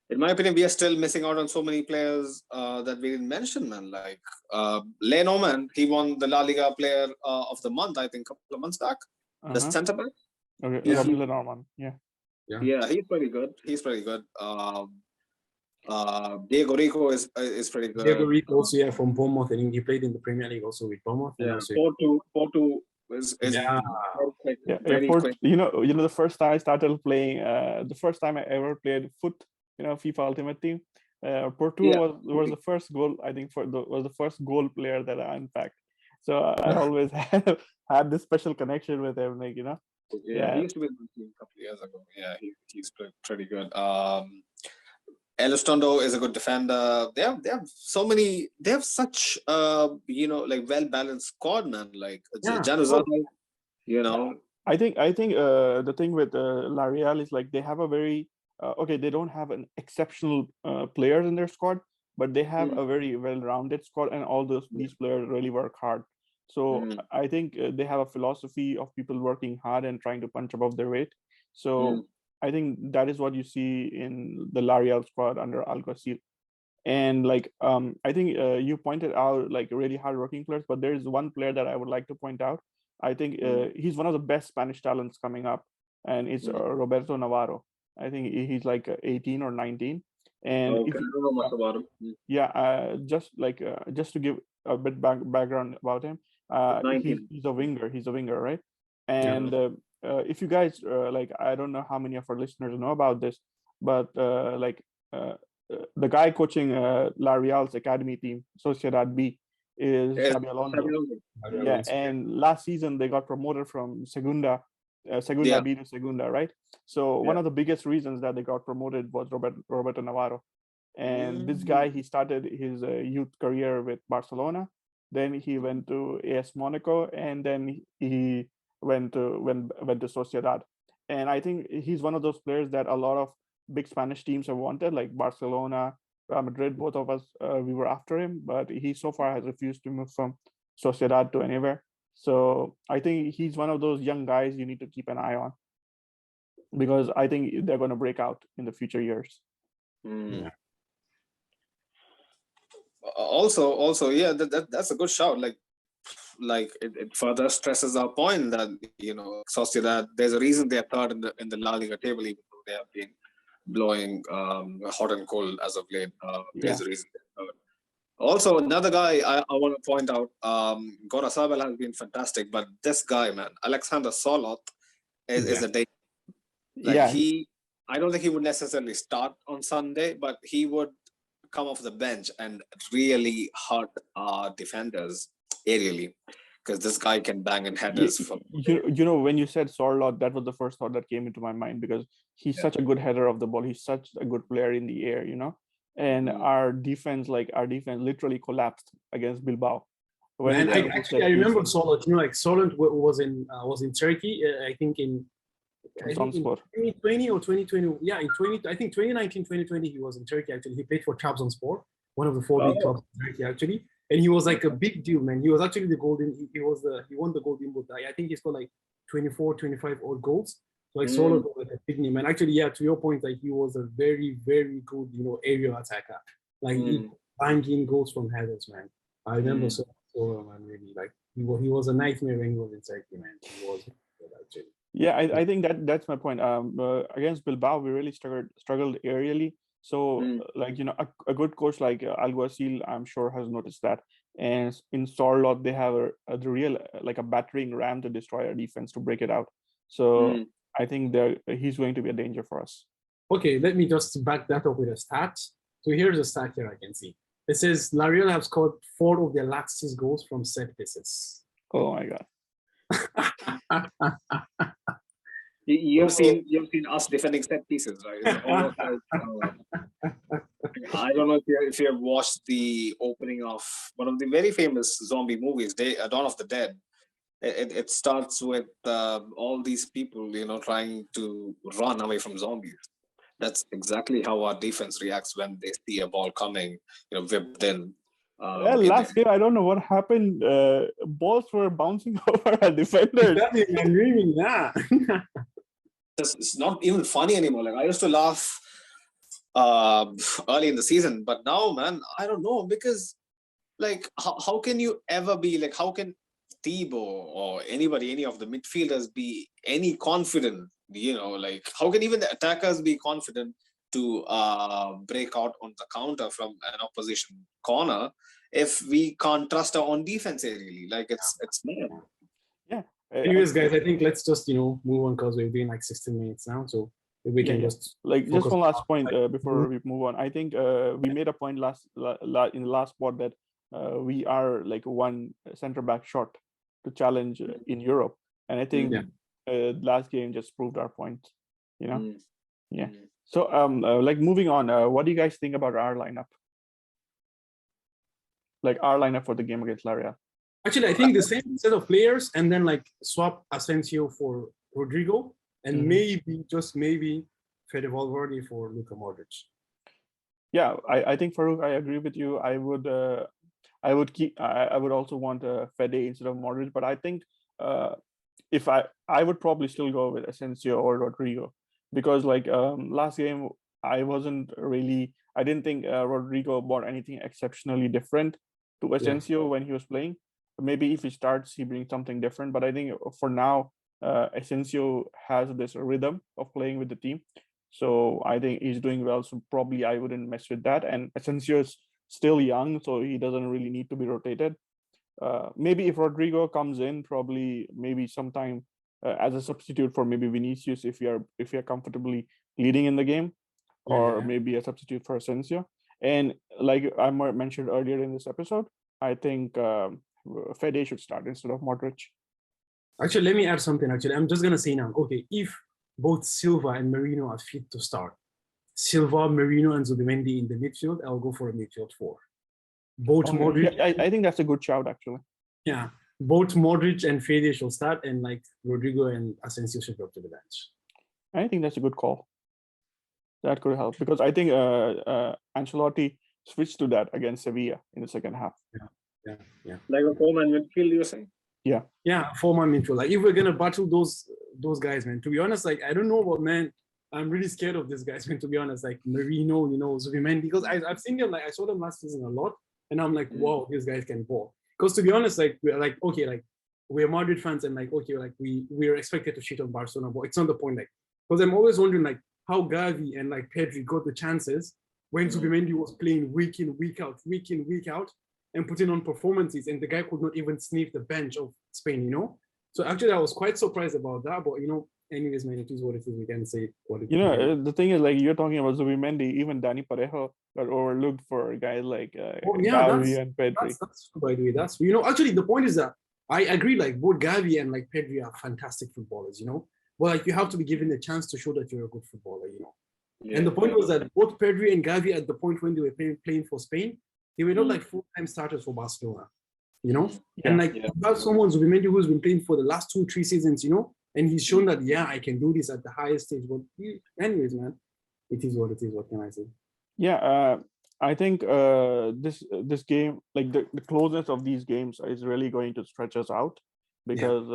S1: in my opinion, we are still missing out on so many players that we didn't mention, man. Like Leno, man, he won the La Liga Player of the Month, I think, a couple of months back. The centre back.
S2: Okay, Robin Lenormand.
S1: Yeah, he's pretty good. Diego Rico is pretty good.
S3: Diego Rico also, from Bournemouth. I think he played in the Premier League also with Bournemouth.
S1: Yeah, Porto is very quick.
S2: The first time I started playing, the first time I ever played foot, FIFA Ultimate Team, Porto was the first goal. I think was the first goal player that I unpacked. So I always had this special connection with him, like
S1: Yeah, he used to be in the team a couple of years ago. Yeah, he's pretty good. Elizondo is a good defender. They have so many. They have such like well balanced squad, man. Like Januzaj,
S2: I think the thing with La Real is like they have a very they don't have an exceptional players in their squad, but they have a very well-rounded squad, and all these players really work hard. So I think they have a philosophy of people working hard and trying to punch above their weight. So I think that is what you see in the La Real squad under Alguacil. And like I think you pointed out like really hardworking players, but there is one player that I would like to point out. I think he's one of the best Spanish talents coming up, and it's Roberto Navarro. I think he's like 18 or 19. And
S1: I don't know much about him.
S2: Just to give a bit background about him, he's a winger. He's a winger, right? And if you guys I don't know how many of our listeners know about this, but the guy coaching La Real's academy team, Sociedad B, is Xabi Alonso. Yeah, and last season they got promoted from Segunda B to Segunda, right? So one of the biggest reasons that they got promoted was Roberto Navarro. And this guy, he started his youth career with Barcelona. Then he went to AS Monaco, and then he went to Sociedad. And I think he's one of those players that a lot of big Spanish teams have wanted, like Barcelona, Real Madrid. Both of us, we were after him, but he so far has refused to move from Sociedad to anywhere. So I think he's one of those young guys you need to keep an eye on, because I think they're going to break out in the future years.
S1: Yeah. Also, yeah, that's a good shout. Like it further stresses our point that, you know, Sociedad, there's a reason they're third in the La Liga table, even though they have been blowing hot and cold as of late. There's a reason they're third. Also, another guy I want to point out, Gorosabel has been fantastic, but this guy, man, Alexander Solot, is a day. I don't think he would necessarily start on Sunday, but he would come off the bench and really hurt our defenders aerially, because this guy can bang in headers.
S2: You know, when you said Sorlot, that was the first thought that came into my mind, because he's such a good header of the ball. He's such a good player in the air, you know. And our defense literally collapsed against Bilbao.
S3: And I remember Solot. You know, like Solot was in Turkey. I think in 2020 or 2020. Yeah, I think 2019, 2020 he was in Turkey. Actually, he played for Trabzonspor, one of the four big clubs in Turkey. Actually, and he was like a big deal, man. He was actually the golden. He won the golden boot. I think he scored like 24, 25 odd goals. So like Solot was like a big name. And actually, yeah, to your point, like he was a very, very good, you know, aerial attacker. Like he banging goals from headers, man. I remember Solot, man, really. Like he was a nightmare when he was in Turkey, man. He was good, actually.
S2: Yeah, I think that's my point. Against Bilbao, we really struggled aerially. So, like, you know, a good coach like Alguacil, I'm sure, has noticed that. And in Sorlot, they have a real, like a battering ram to destroy our defense, to break it out. So I think he's going to be a danger for us.
S3: Okay, let me just back that up with a stat. So here's a stat here I can see. It says La Real have scored 4 of their last 6 goals from set pieces.
S2: Oh my God.
S1: You've seen us defending set pieces, right? It's almost like, I don't know if you have watched the opening of one of the very famous zombie movies, Dawn of the Dead. It starts with all these people, you know, trying to run away from zombies. That's exactly how our defense reacts when they see a ball coming, you know, whipped in.
S2: Last game, I don't know what happened. Balls were bouncing over our defenders.
S3: I'm dreaming that.
S1: It's not even funny anymore. Like, I used to laugh early in the season, but now, man, I don't know, because like how can you ever be like, how can Thibaut or any of the midfielders be any confident, you know, like how can even the attackers be confident to break out on the counter from an opposition corner if we can't trust our own defense really? Like it's mad.
S2: Yeah.
S3: Anyways, guys, I think let's just, you know, move on, because we're doing like 16 minutes now, so we can just
S2: just one last point before we move on. I think we made a point in the last pod that we are like one center back short to challenge in Europe, and I think last game just proved our point, you know. So like moving on, what do you guys think about our lineup? Like our lineup for the game against La Real?
S3: Actually, I think the same set of players, and then like swap Asensio for Rodrigo, and maybe, just maybe, Fede Valverde for Luka Modric.
S2: Yeah, I think, Farouk, I agree with you. I would also want Fede instead of Modric, but I think if I would probably still go with Asensio or Rodrigo, because like last game I didn't think Rodrigo brought anything exceptionally different to Asensio when he was playing. Maybe if he starts, he brings something different. But I think for now, Asensio has this rhythm of playing with the team. So I think he's doing well. So probably I wouldn't mess with that. And Asensio is still young, so he doesn't really need to be rotated. Maybe if Rodrigo comes in, probably maybe sometime as a substitute for maybe Vinicius, if you're comfortably leading in the game, or maybe a substitute for Asensio. And like I mentioned earlier in this episode, I think Fede should start instead of Modric.
S3: Actually, let me add something. Actually, I'm just gonna say now. Okay, if both Silva and Merino are fit to start, Silva, Merino, and Zubimendi in the midfield, I'll go for a midfield 4. Both Modric.
S2: Yeah, I think that's a good shout, actually.
S3: Yeah, both Modric and Fede shall start, and like Rodrigo and Asensio should go to the bench.
S2: I think that's a good call. That could help because I think Ancelotti switched to that against Sevilla in the second half.
S3: Yeah.
S1: Like a 4-man midfield, you're saying?
S3: Yeah, 4-man midfield. Like if we're gonna battle those guys, man. To be honest, like I don't know, but man, I'm really scared of these guys, man. To be honest, like Merino, Zubimendi, because I've seen them. Like I saw them last season a lot, and I'm like, wow, these guys can ball. Because to be honest, like we're like okay, like we're Madrid fans, and like okay, like we're expected to shit on Barcelona, but it's not the point. Like because I'm always wondering like how Gavi and like Pedri got the chances when Zubimendi was playing week in, week out, and putting on performances, and the guy could not even sniff the bench of Spain, So actually, I was quite surprised about that. But anyways, man, it is what it is. We can say what it is.
S2: The thing is, like you're talking about Zubimendi, even Dani Parejo got overlooked for guys like Gavi and Pedri.
S3: That's true, by the way. That's actually the point is that I agree. Like both Gavi and like Pedri are fantastic footballers, But like you have to be given the chance to show that you're a good footballer, Yeah, and the point was that both Pedri and Gavi, at the point when they were playing for Spain, they were not like full-time starters for Barcelona, and like you have someone Zubimendi who's been playing for the last 2-3 seasons, and he's shown that I can do this at the highest stage. But anyways, man, it is what it is. What can I say?
S2: Yeah, I think this game, like the closeness of these games, is really going to stretch us out because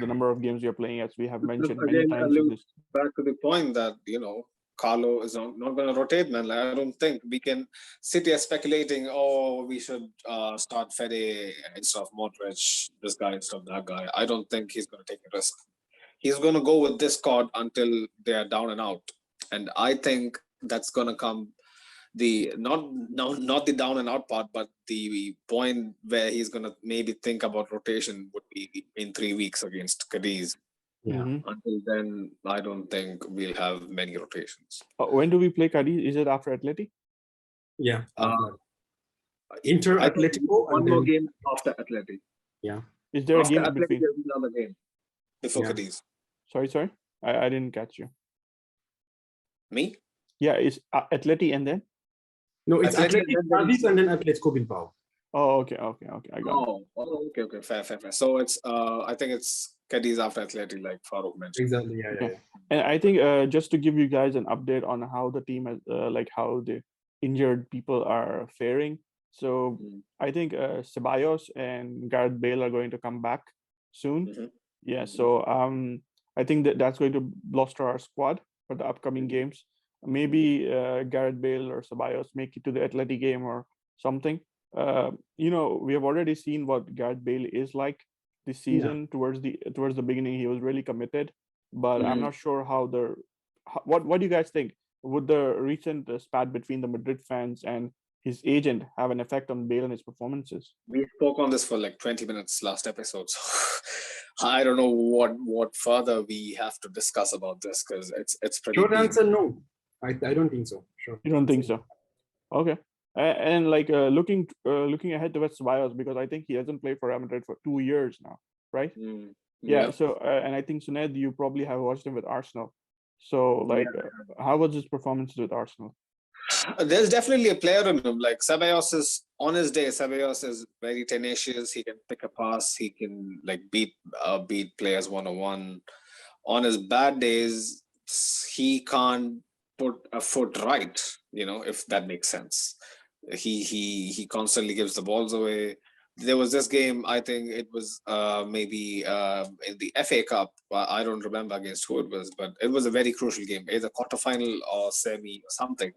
S2: the number of games you're playing, as we have mentioned many times.
S1: Back to the point that Carlo is not going to rotate, man. Like, I don't think we can sit here speculating, we should start Fede instead of Modric, this guy instead of that guy. I don't think he's going to take a risk. He's going to go with this squad until they are down and out. And I think that's going to come not the down and out part, but the point where he's going to maybe think about rotation would be in 3 weeks against Cadiz.
S3: Yeah.
S1: Until then, I don't think we'll have many rotations.
S2: When do we play Cadiz? Is it after Atleti?
S3: Yeah. Inter Atletico.
S1: One more game after Atleti.
S3: Yeah.
S2: Is there
S1: after
S2: a game between?
S1: There's another game before Cadiz.
S2: Sorry. I didn't catch you.
S1: Me?
S2: Yeah, it's Atleti and then?
S3: No, it's Atleti Cadiz and then Atletico Bilbao.
S2: Oh, okay. I got it.
S1: Okay. Fair. So it's I think it's Cadiz after Atleti, like Farouk mentioned.
S3: Exactly. Yeah.
S2: And I think just to give you guys an update on how the team has, how the injured people are faring. So I think Ceballos and Gareth Bale are going to come back soon. Yeah. So I think that's going to bolster our squad for the upcoming games. Maybe Gareth Bale or Ceballos make it to the Atleti game or something. We have already seen what Gareth Bale is like this season. Towards the beginning, he was really committed, but I'm not sure what do you guys think? Would the recent spat between the Madrid fans and his agent have an effect on Bale and his performances?
S1: We spoke on this for like 20 minutes last episode, so I don't know what further we have to discuss about this because it's pretty.
S3: Short answer, no. I don't think so. Sure.
S2: You don't think so? Okay. And like looking ahead towards Ceballos, because I think he hasn't played for Real Madrid for 2 years now, right? Yeah. So and I think Suned, you probably have watched him with Arsenal. So how was his performance with Arsenal?
S1: There's definitely a player in him. Like Ceballos is on his day. Ceballos is very tenacious. He can pick a pass. He can like beat players 1-on-1. On his bad days, he can't put a foot right. If that makes sense. He constantly gives the balls away. There was this game, I think it was maybe in the FA Cup. I don't remember against who it was, but it was a very crucial game, either quarterfinal or semi or something.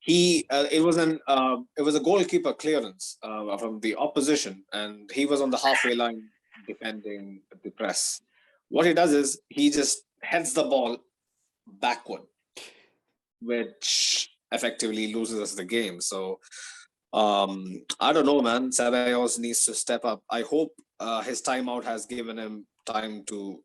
S1: It was a goalkeeper clearance from the opposition, and he was on the halfway line defending the press. What he does is he just heads the ball backward, which effectively loses us the game. So I don't know, man. Ceballos needs to step up. I hope his timeout has given him time to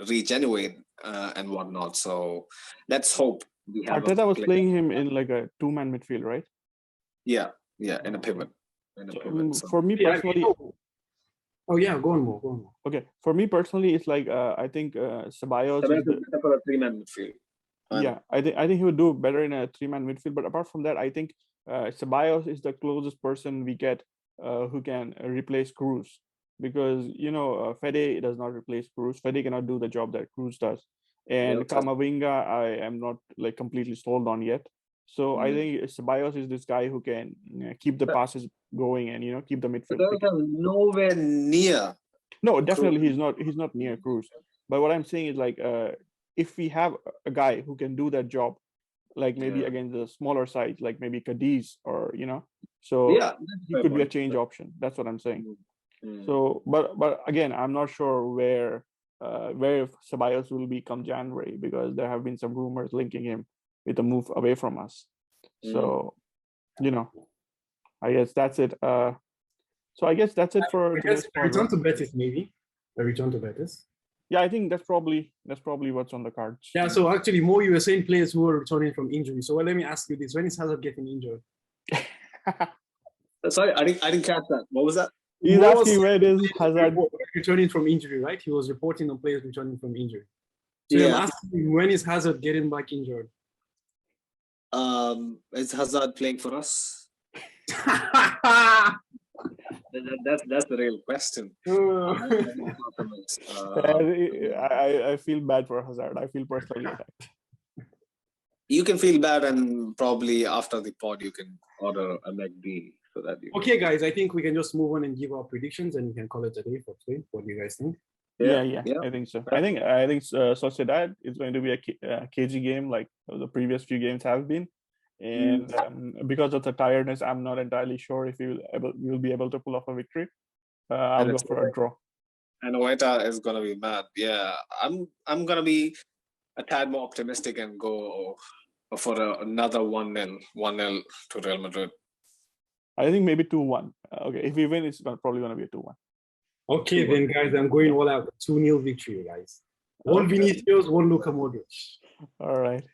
S1: regenerate and whatnot. So let's hope we have.
S2: Arteta was playing him in like a 2-man midfield, right?
S1: Yeah, in a pivot.
S2: So, for me personally.
S3: Oh yeah, go on more.
S2: Okay, for me personally, it's like I think Ceballos is
S1: a 3-man midfield.
S2: Yeah, I think he would do better in a 3-man midfield. But apart from that, I think Ceballos is the closest person we get who can replace Cruz, because Fede does not replace Cruz. Fede cannot do the job that Cruz does, and Camavinga I am not like completely sold on yet. So I think Ceballos is this guy who can keep the passes going and keep the midfield.
S1: Nowhere near.
S2: No, definitely he's not near Cruz. But what I'm saying is like if we have a guy who can do that job, like maybe against the smaller sides, like maybe Cadiz or so he could be a change option. That's what I'm saying. So, but again, I'm not sure where Ceballos will be come January, because there have been some rumors linking him with a move away from us. So, I guess that's it. So I guess that's it for today's
S3: return to Betis, maybe. A return to Betis.
S2: Yeah, I think that's probably what's on the cards.
S3: Yeah, so actually more you were saying players who are returning from injury. So let me ask you this. When is Hazard getting injured?
S1: Sorry, I didn't catch that. What was that?
S2: He's asking when is Hazard
S3: returning from injury, right? He was reporting on players returning from injury. So I'm asking, when is Hazard getting back injured?
S1: Is Hazard playing for us? That's the real question.
S2: I feel bad for Hazard. I feel personally attacked.
S1: You can feel bad, and probably after the pod you can order a McD so that you.
S3: Okay, guys, I think we can just move on and give our predictions, and we can call it a day for today. What do you guys think?
S2: Yeah, I think so. I think Sociedad is going to be a cagey game, like the previous few games have been. And because of the tiredness, I'm not entirely sure if we'll be able to pull off a victory. I'll go for a draw.
S1: And Oeta is gonna be mad. Yeah, I'm gonna be a tad more optimistic and go for another 1-0 to Real Madrid.
S2: I think maybe 2-1. Okay, if we win, it's probably gonna be a 2-1.
S3: Okay, then guys, I'm going all out. 2-0 victory, guys. One Vinicius, one Luka Modric.
S2: All right.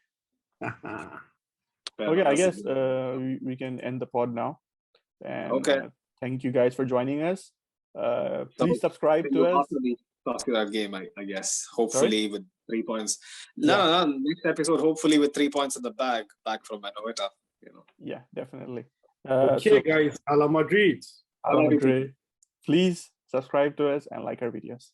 S2: Okay, I guess we can end the pod now. And thank you guys for joining us. Please subscribe to us.
S1: After that game, I guess. Hopefully with 3 points. No. Next episode, hopefully with 3 points in the bag, back from Anoeta.
S2: Yeah, definitely.
S3: Okay, guys. Hala Madrid.
S2: Hala Madrid. Please subscribe to us and like our videos.